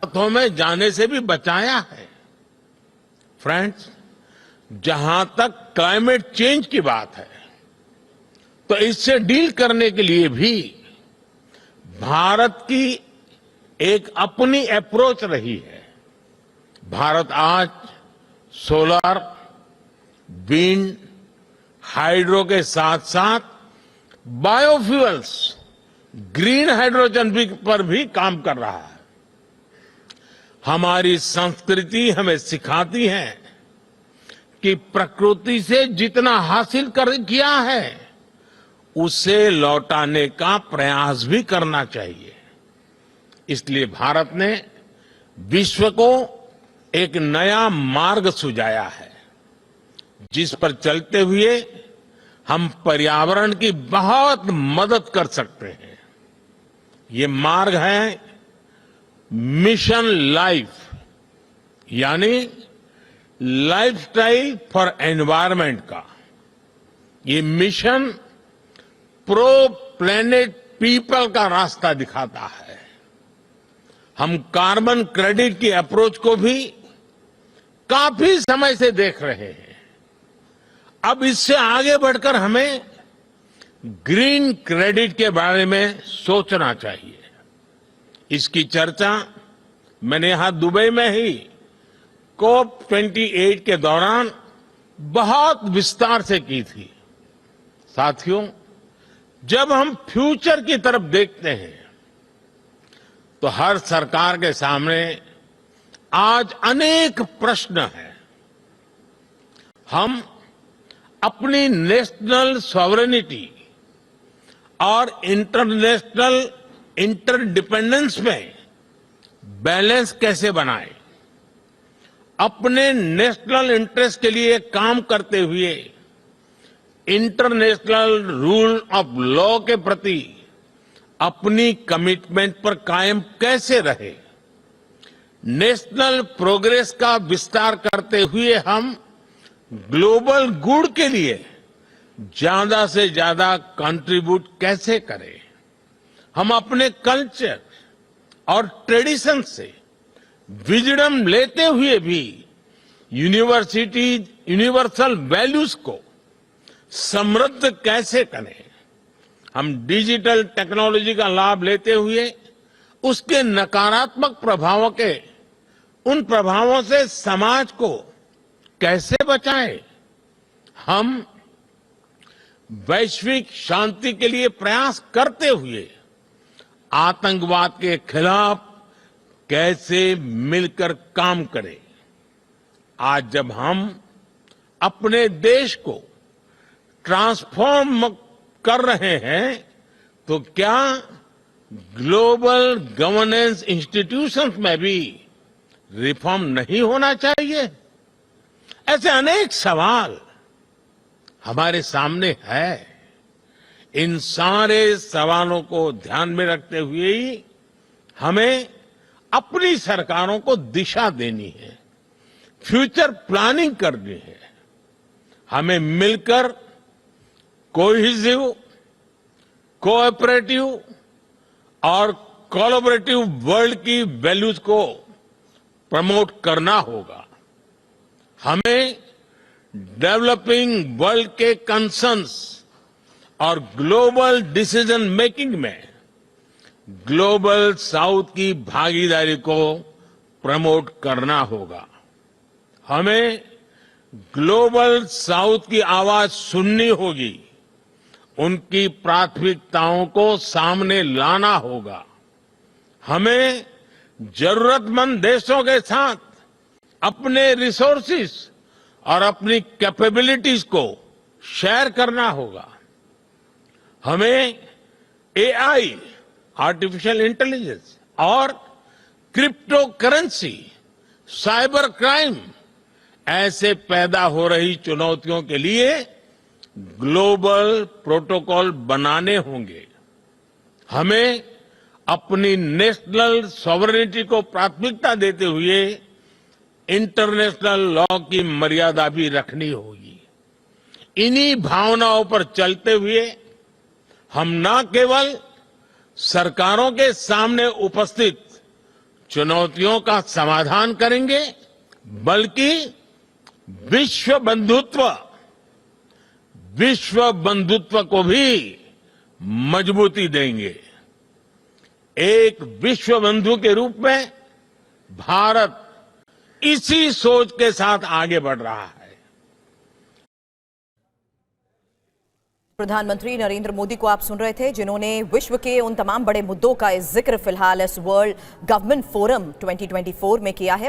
हाथों में जाने से भी बचाया है। फ्रेंड्स, जहां तक क्लाइमेट चेंज की बात है, तो इससे डील करने के लिए भी भारत की एक अपनी अप्रोच रही है। भारत आज सोलर, विंड, हाइड्रो के साथ साथ बायोफ्यूल्स, ग्रीन हाइड्रोजन पर भी काम कर रहा है। हमारी संस्कृति हमें सिखाती है कि प्रकृति से जितना हासिल किया है, उसे लौटाने का प्रयास भी करना चाहिए। इसलिए भारत ने विश्व को एक नया मार्ग सुझाया है, जिस पर चलते हुए हम पर्यावरण की बहुत मदद कर सकते हैं। ये मार्ग है मिशन लाइफ, यानी लाइफस्टाइल फॉर एनवायरमेंट का। ये मिशन प्रो प्लेनेट पीपल का रास्ता दिखाता है। हम कार्बन क्रेडिट की अप्रोच को भी काफी समय से देख रहे हैं। अब इससे आगे बढ़कर हमें ग्रीन क्रेडिट के बारे में सोचना चाहिए। इसकी चर्चा मैंने यहां दुबई में ही COP28 के दौरान बहुत विस्तार से की थी। साथियों, जब हम फ्यूचर की तरफ देखते हैं, तो हर सरकार के सामने आज अनेक प्रश्न हैं। हम अपनी नेशनल सॉवरेनिटी और इंटरनेशनल इंटरडिपेंडेंस में बैलेंस कैसे बनाएं? अपने नेशनल इंटरेस्ट के लिए काम करते हुए इंटरनेशनल रूल ऑफ लॉ के प्रति अपनी कमिटमेंट पर कायम कैसे रहे? नेशनल प्रोग्रेस का विस्तार करते हुए हम ग्लोबल गुड के लिए ज्यादा से ज्यादा कंट्रीब्यूट कैसे करें? हम अपने कल्चर और ट्रेडिशन से विजडम लेते हुए भी यूनिवर्सल वैल्यूज को समृद्ध कैसे करें? हम डिजिटल टेक्नोलॉजी का लाभ लेते हुए उसके नकारात्मक उन प्रभावों से समाज को कैसे बचाएं? हम वैश्विक शांति के लिए प्रयास करते हुए आतंकवाद के खिलाफ कैसे मिलकर काम करें? आज जब हम अपने देश को ट्रांसफॉर्म कर रहे हैं, तो क्या ग्लोबल गवर्नेंस इंस्टीट्यूशंस में भी रिफॉर्म नहीं होना चाहिए? ऐसे अनेक सवाल हमारे सामने है। इन सारे सवालों को ध्यान में रखते हुए ही हमें अपनी सरकारों को दिशा देनी है, फ्यूचर प्लानिंग करनी है। हमें मिलकर कोहेसिव, कोऑपरेटिव और कोलैबोरेटिव वर्ल्ड की वैल्यूज को प्रमोट करना होगा। हमें डेवलपिंग वर्ल्ड के कंसर्न्स और ग्लोबल डिसीजन मेकिंग में ग्लोबल साउथ की भागीदारी को प्रमोट करना होगा। हमें ग्लोबल साउथ की आवाज सुननी होगी, उनकी प्राथमिकताओं को सामने लाना होगा। हमें जरूरतमंद देशों के साथ अपने रिसोर्सेस और अपनी कैपेबिलिटीज को शेयर करना होगा। हमें एआई, आर्टिफिशियल इंटेलिजेंस और क्रिप्टो करेंसी, साइबर क्राइम ऐसे पैदा हो रही चुनौतियों के लिए ग्लोबल प्रोटोकॉल बनाने होंगे। हमें अपनी नेशनल सॉवरेनिटी को प्राथमिकता देते हुए इंटरनेशनल लॉ की मर्यादा भी रखनी होगी। इन्हीं भावनाओं पर चलते हुए हम न केवल सरकारों के सामने उपस्थित चुनौतियों का समाधान करेंगे, बल्कि विश्व बंधुत्व को भी मजबूती देंगे। एक विश्व बंधु के रूप में भारत इसी सोच के साथ आगे बढ़ रहा है। प्रधानमंत्री नरेंद्र मोदी को आप सुन रहे थे, जिन्होंने विश्व के उन तमाम बड़े मुद्दों का जिक्र फिलहाल इस वर्ल्ड गवर्नमेंट फोरम 2024 में किया है।